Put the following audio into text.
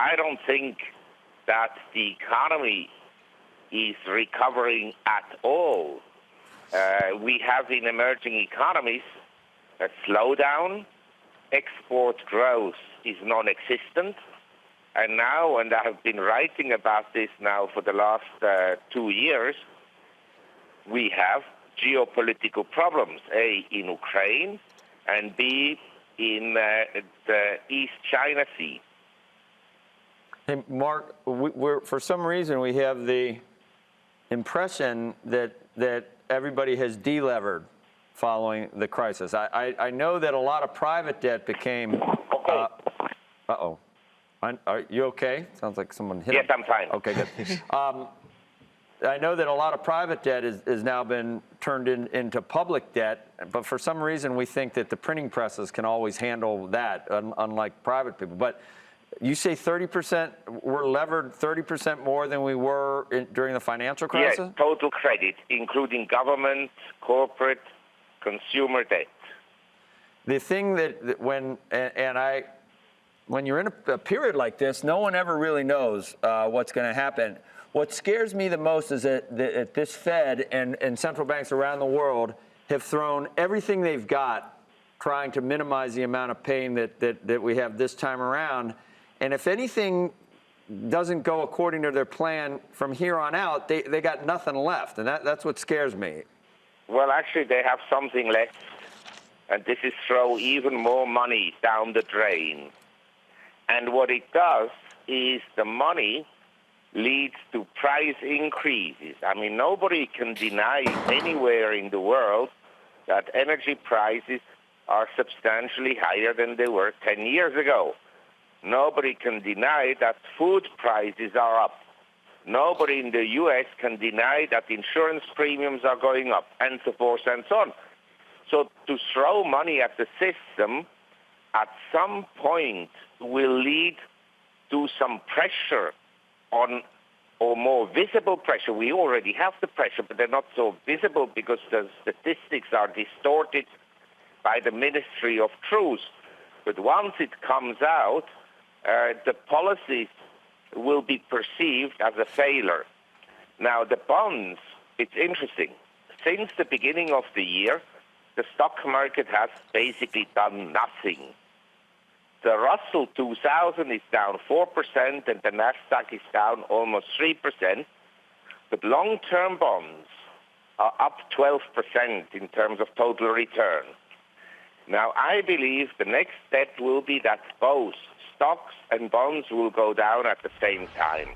I don't think that the economy is recovering at all. We have in emerging economies a slowdown. Export growth is non-existent. And now, and I have been writing about this now for the last 2 years, we have geopolitical problems, A, in Ukraine, and B, in the East China Sea. Hey, Mark, for some reason we have the impression that everybody has delevered following the crisis. I know that a lot of private debt became... Okay. Uh-oh. Are you okay? Sounds like someone hit Yes, him. I'm fine. Okay, good. I know that a lot of private debt has now been turned into public debt, but for some reason we think that the printing presses can always handle that, unlike private people. But you say 30%, we're levered 30% more than we were during the financial crisis? Yes, total credit, including government, corporate, consumer debt. The thing that when you're in a period like this, no one ever really knows what's going to happen. What scares me the most is that this Fed and central banks around the world have thrown everything they've got trying to minimize the amount of pain that we have this time around. And if anything doesn't go according to their plan from here on out, they got nothing left. And that's what scares me. Well, actually, they have something left. And this is throw even more money down the drain. And what it does is the money leads to price increases. I mean, nobody can deny anywhere in the world that energy prices are substantially higher than they were 10 years ago. Nobody can deny that food prices are up. Nobody in the U.S. can deny that insurance premiums are going up, and so forth and so on. So to throw money at the system at some point will lead to some pressure on, or more visible pressure. We already have the pressure, but they're not so visible because the statistics are distorted by the Ministry of Truth. But once it comes out, the policies will be perceived as a failure. Now, the bonds, it's interesting. Since the beginning of the year, the stock market has basically done nothing. The Russell 2000 is down 4%, and the Nasdaq is down almost 3%. But long-term bonds are up 12% in terms of total return. Now, I believe the next step will be that both stocks and bonds will go down at the same time.